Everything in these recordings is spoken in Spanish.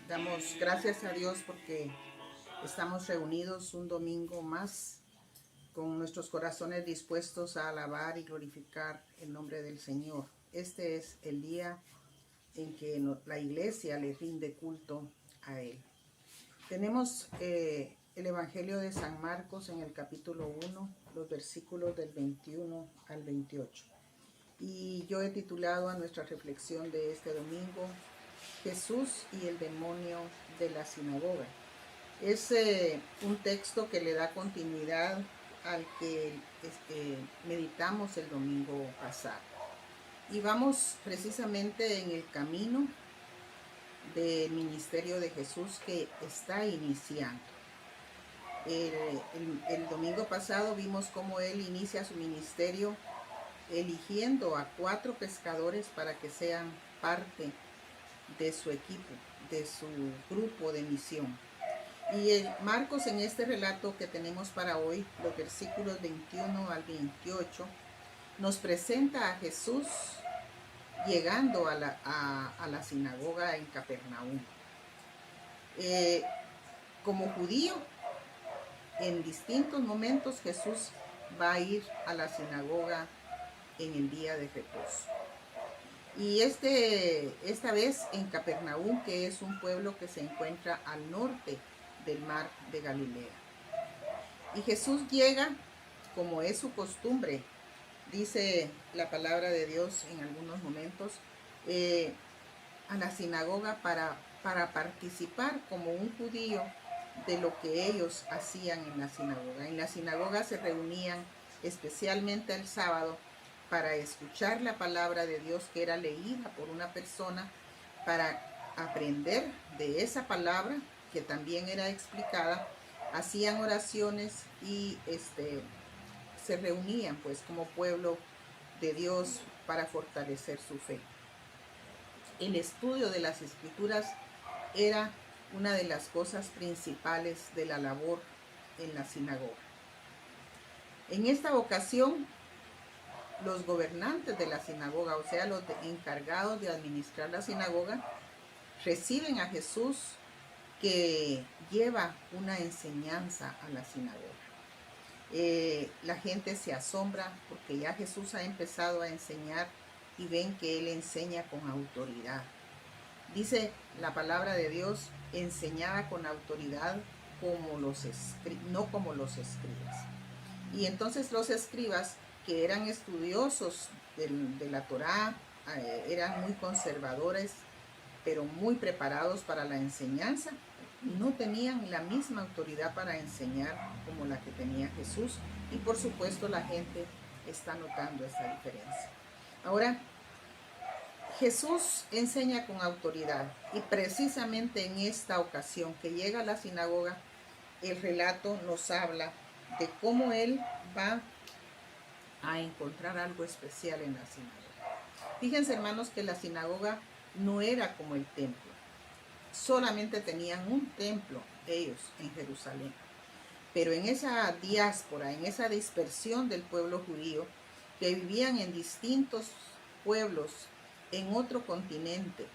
Damos gracias a Dios porque estamos reunidos un domingo más con nuestros corazones dispuestos a alabar y glorificar el nombre del Señor. Este es el día en que la iglesia le rinde culto a Él. Tenemos el Evangelio de San Marcos en el capítulo 1, los versículos del 21 al 28. Y yo he titulado a nuestra reflexión de este domingo, Jesús y el demonio de la sinagoga. Es un texto que le da continuidad al que meditamos el domingo pasado. Y vamos precisamente en el camino del ministerio de Jesús que está iniciando. El domingo pasado vimos cómo Él inicia su ministerio eligiendo a 4 pescadores para que sean parte de su equipo, de su grupo de misión. Y Marcos, en este relato que tenemos para hoy, los versículos 21 al 28, nos presenta a Jesús llegando a la sinagoga en Capernaum. Como judío, en distintos momentos Jesús va a ir a la sinagoga en el día de reposo. Y esta vez en Capernaum, que es un pueblo que se encuentra al norte del mar de Galilea. Y Jesús llega, como es su costumbre, dice la palabra de Dios en algunos momentos, a la sinagoga para participar como un judío de lo que ellos hacían en la sinagoga. En la sinagoga se reunían especialmente el sábado para escuchar la palabra de Dios que era leída por una persona, para aprender de esa palabra que también era explicada. Hacían oraciones y se reunían pues como pueblo de Dios para fortalecer su fe. El estudio de las escrituras era una de las cosas principales de la labor en la sinagoga. En esta ocasión, los gobernantes de la sinagoga, o sea, los encargados de administrar la sinagoga, reciben a Jesús, que lleva una enseñanza a la sinagoga. La gente se asombra porque ya Jesús ha empezado a enseñar y ven que Él enseña con autoridad. Dice la palabra de Dios, enseñaba con autoridad no como los escribas. Y entonces los escribas, que eran estudiosos de la Torá, eran muy conservadores, pero muy preparados para la enseñanza, no tenían la misma autoridad para enseñar como la que tenía Jesús. Y por supuesto la gente está notando esa diferencia. Ahora, Jesús enseña con autoridad, y precisamente en esta ocasión que llega a la sinagoga, el relato nos habla de cómo Él va a encontrar algo especial en la sinagoga. Fíjense, hermanos, que la sinagoga no era como el templo. Solamente tenían un templo ellos en Jerusalén. Pero en esa diáspora, en esa dispersión del pueblo judío, que vivían en distintos pueblos en otro continente,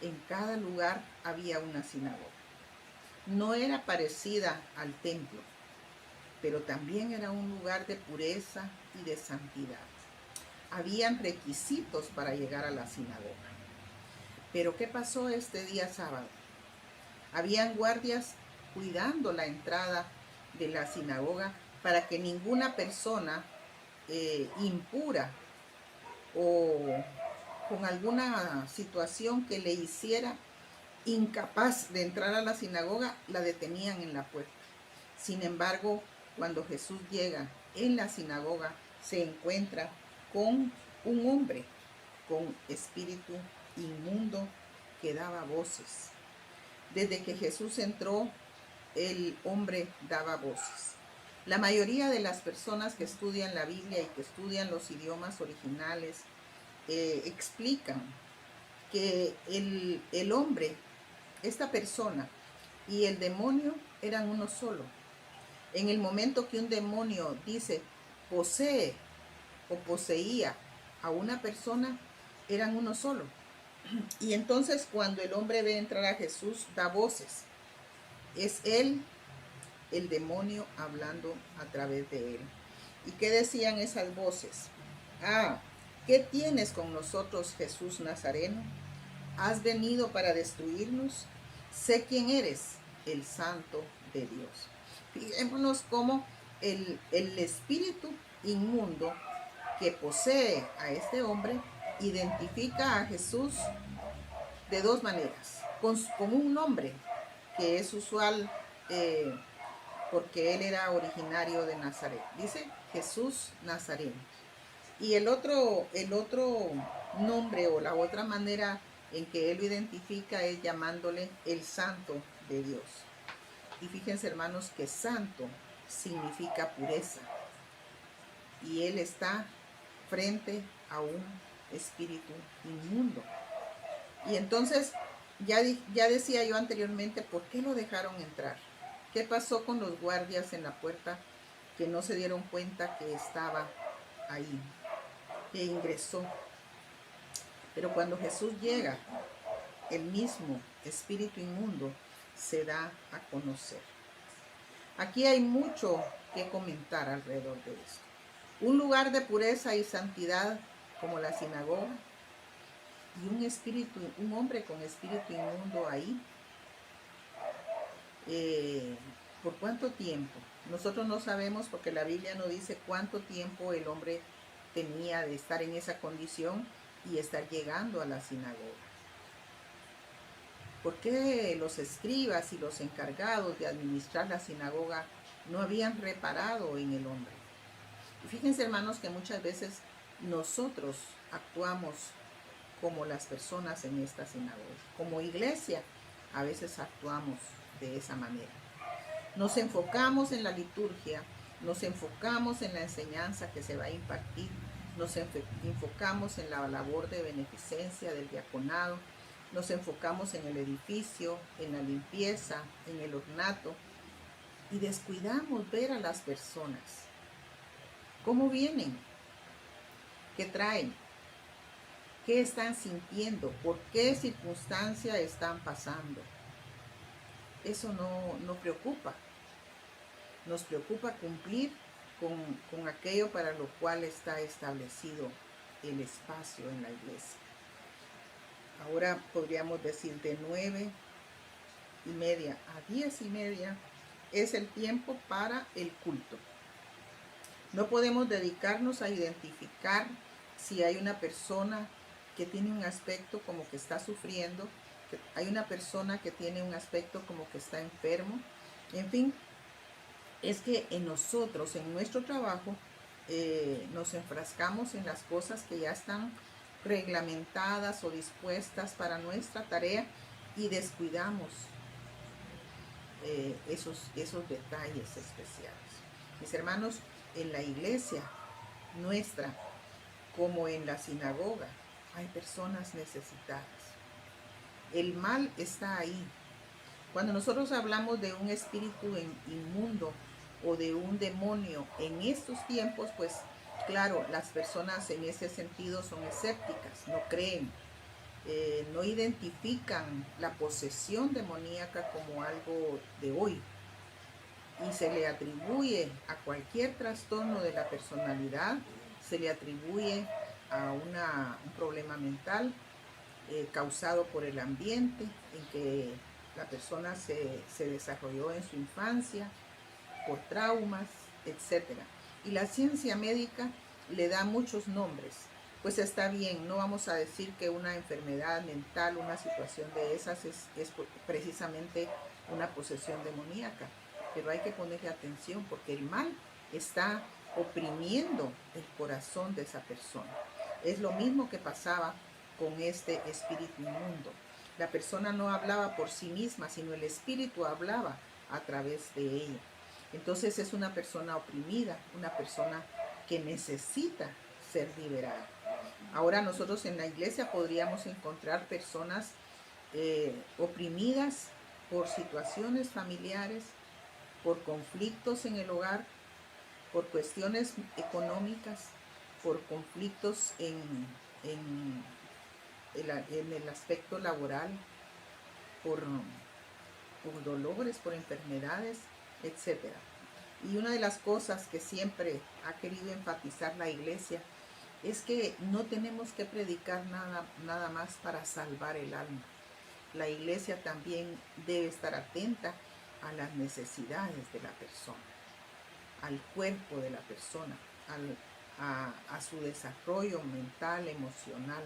en cada lugar había una sinagoga. No era parecida al templo, pero también era un lugar de pureza y de santidad. Habían requisitos para llegar a la sinagoga. Pero ¿qué pasó este día sábado? Habían guardias cuidando la entrada de la sinagoga para que ninguna persona impura o con alguna situación que le hiciera incapaz de entrar a la sinagoga, la detenían en la puerta. Sin embargo, cuando Jesús llega en la sinagoga, se encuentra con un hombre con espíritu inmundo que daba voces. Desde que Jesús entró, el hombre daba voces. La mayoría de las personas que estudian la Biblia y que estudian los idiomas originales explican que el hombre, esta persona y el demonio eran uno solo. En el momento que un demonio dice posee o poseía a una persona, eran uno solo. Y entonces cuando el hombre ve entrar a Jesús, da voces. Es él, el demonio, hablando a través de él. ¿Y qué decían esas voces? Ah, ¿qué tienes con nosotros, Jesús Nazareno? ¿Has venido para destruirnos? Sé quién eres, el Santo de Dios. Fijémonos cómo el espíritu inmundo que posee a este hombre identifica a Jesús de dos maneras, con un nombre que es usual porque él era originario de Nazaret. Dice Jesús Nazareno. Y el otro nombre o la otra manera en que él lo identifica es llamándole el Santo de Dios. Y fíjense, hermanos, que santo significa pureza. Y él está frente a un espíritu inmundo. Y entonces, ya decía yo anteriormente, ¿por qué lo dejaron entrar? ¿Qué pasó con los guardias en la puerta que no se dieron cuenta que estaba ahí, que ingresó? Pero cuando Jesús llega, el mismo espíritu inmundo se da a conocer. Aquí hay mucho que comentar alrededor de esto. Un lugar de pureza y santidad como la sinagoga y un hombre con espíritu inmundo ahí. ¿Por cuánto tiempo? Nosotros no sabemos porque la Biblia no dice cuánto tiempo el hombre tenía de estar en esa condición y estar llegando a la sinagoga. ¿Por qué los escribas y los encargados de administrar la sinagoga no habían reparado en el hombre? Y fíjense, hermanos, que muchas veces nosotros actuamos como las personas en esta sinagoga. Como iglesia, a veces actuamos de esa manera. Nos enfocamos en la liturgia, nos enfocamos en la enseñanza que se va a impartir, nos enfocamos en la labor de beneficencia del diaconado, nos enfocamos en el edificio, en la limpieza, en el ornato, y descuidamos ver a las personas. ¿Cómo vienen? ¿Qué traen? ¿Qué están sintiendo? ¿Por qué circunstancia están pasando? Eso no preocupa. Nos preocupa cumplir con aquello para lo cual está establecido el espacio en la iglesia. Ahora podríamos decir de 9:30 a 10:30 es el tiempo para el culto. No podemos dedicarnos a identificar si hay una persona que tiene un aspecto como que está sufriendo, que hay una persona que tiene un aspecto como que está enfermo. En fin, es que en nosotros, en nuestro trabajo, nos enfrascamos en las cosas que ya están reglamentadas o dispuestas para nuestra tarea y descuidamos esos detalles especiales. Mis hermanos, en la iglesia nuestra, como en la sinagoga, hay personas necesitadas. El mal está ahí. Cuando nosotros hablamos de un espíritu inmundo o de un demonio en estos tiempos, pues claro, las personas en ese sentido son escépticas, no creen, no identifican la posesión demoníaca como algo de hoy y se le atribuye a cualquier trastorno de la personalidad, se le atribuye a un problema mental causado por el ambiente en que la persona se desarrolló en su infancia, por traumas, etc. Y la ciencia médica le da muchos nombres. Pues está bien, no vamos a decir que una enfermedad mental, una situación de esas es precisamente una posesión demoníaca, pero hay que ponerle atención porque el mal está oprimiendo el corazón de esa persona. Es lo mismo que pasaba con este espíritu inmundo. La persona no hablaba por sí misma, sino el espíritu hablaba a través de ella. Entonces es una persona oprimida, una persona que necesita ser liberada. Ahora nosotros en la iglesia podríamos encontrar personas oprimidas por situaciones familiares, por conflictos en el hogar, por cuestiones económicas, por conflictos en en el aspecto laboral, por dolores, por enfermedades, etcétera. Y una de las cosas que siempre ha querido enfatizar la iglesia es que no tenemos que predicar nada más para salvar el alma. La iglesia también debe estar atenta a las necesidades de la persona, al cuerpo de la persona, a su desarrollo mental, emocional,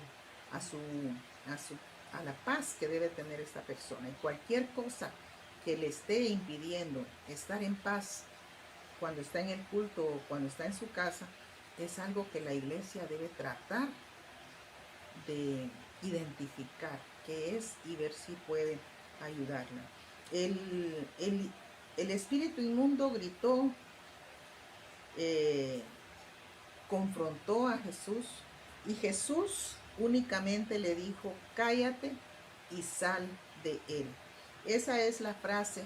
a la paz que debe tener esta persona. Y cualquier cosa que le esté impidiendo estar en paz cuando está en el culto o cuando está en su casa, es algo que la iglesia debe tratar de identificar qué es y ver si puede ayudarla. El espíritu inmundo gritó, confrontó a Jesús, y Jesús únicamente le dijo: cállate y sal de él. Esa es la frase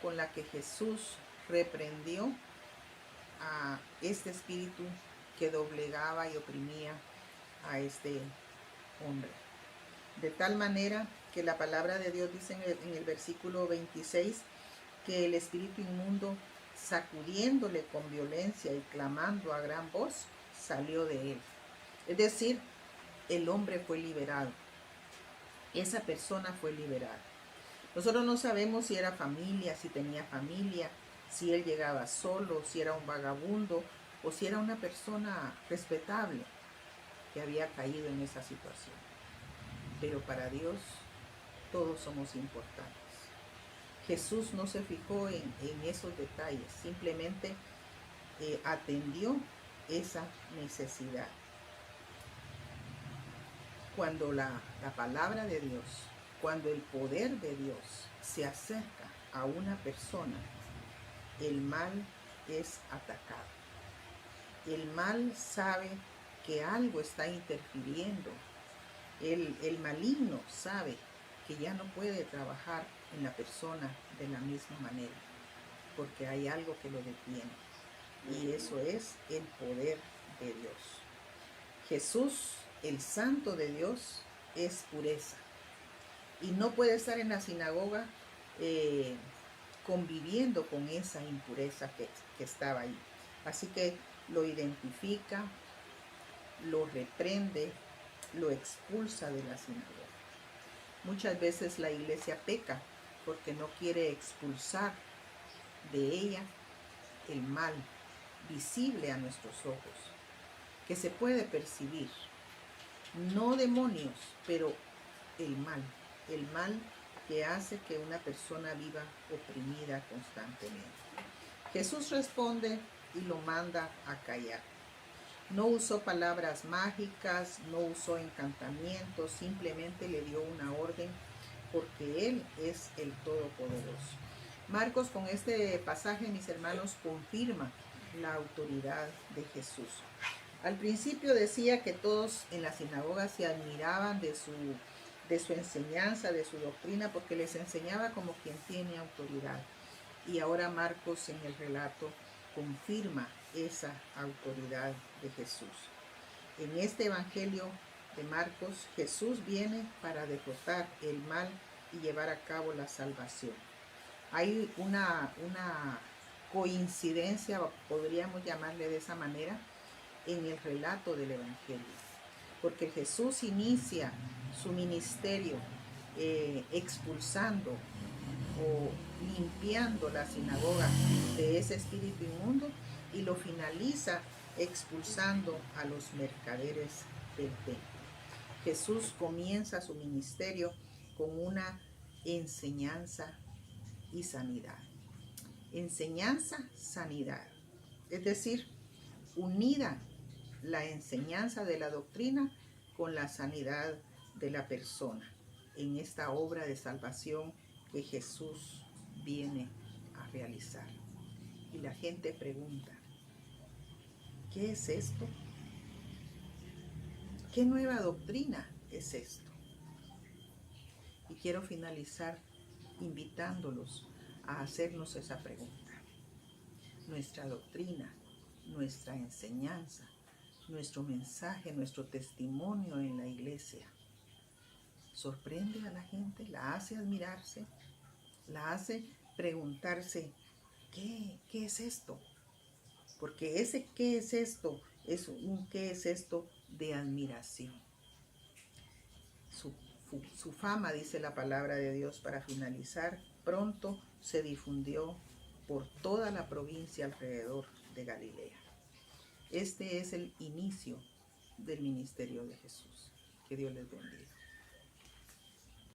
con la que Jesús reprendió a este espíritu que doblegaba y oprimía a este hombre. De tal manera que la palabra de Dios dice en el versículo 26 que el espíritu inmundo, sacudiéndole con violencia y clamando a gran voz, salió de él. Es decir, el hombre fue liberado. Esa persona fue liberada. Nosotros no sabemos si era familia, si tenía familia, si él llegaba solo, si era un vagabundo o si era una persona respetable que había caído en esa situación. Pero para Dios todos somos importantes. Jesús no se fijó en esos detalles, simplemente atendió esa necesidad. Cuando la palabra de Dios, cuando el poder de Dios se acerca a una persona, el mal es atacado. El mal sabe que algo está interfiriendo. El maligno sabe que ya no puede trabajar en la persona de la misma manera, porque hay algo que lo detiene. Y eso es el poder de Dios. Jesús, el Santo de Dios, es pureza. Y no puede estar en la sinagoga conviviendo con esa impureza que estaba ahí. Así que lo identifica, lo reprende, lo expulsa de la sinagoga. Muchas veces la iglesia peca porque no quiere expulsar de ella el mal visible a nuestros ojos, que se puede percibir. No demonios, pero el mal que hace que una persona viva oprimida constantemente. Jesús responde y lo manda a callar. No usó palabras mágicas, no usó encantamientos, simplemente le dio una orden porque Él es el Todopoderoso. Marcos, con este pasaje, mis hermanos, confirma la autoridad de Jesús. Al principio decía que todos en la sinagoga se admiraban de su enseñanza, de su doctrina, porque les enseñaba como quien tiene autoridad. Y ahora Marcos en el relato confirma esa autoridad de Jesús. En este evangelio de Marcos, Jesús viene para derrotar el mal y llevar a cabo la salvación. Hay una coincidencia, podríamos llamarle de esa manera, en el relato del evangelio, porque Jesús inicia su ministerio expulsando o limpiando la sinagoga de ese espíritu inmundo y lo finaliza expulsando a los mercaderes del templo. Jesús comienza su ministerio con una enseñanza y sanidad. Enseñanza, sanidad. Es decir, unida la enseñanza de la doctrina con la sanidad de la persona en esta obra de salvación que Jesús viene a realizar. Y la gente pregunta: ¿qué es esto? ¿Qué nueva doctrina es esto? Y quiero finalizar invitándolos a hacernos esa pregunta. Nuestra doctrina, nuestra enseñanza, nuestro mensaje, nuestro testimonio en la iglesia, sorprende a la gente, la hace admirarse, la hace preguntarse, ¿qué es esto? Porque ese ¿qué es esto? Es un ¿qué es esto? De admiración. Su fama, dice la palabra de Dios para finalizar, pronto se difundió por toda la provincia alrededor de Galilea. Este es el inicio del ministerio de Jesús. Que Dios les bendiga.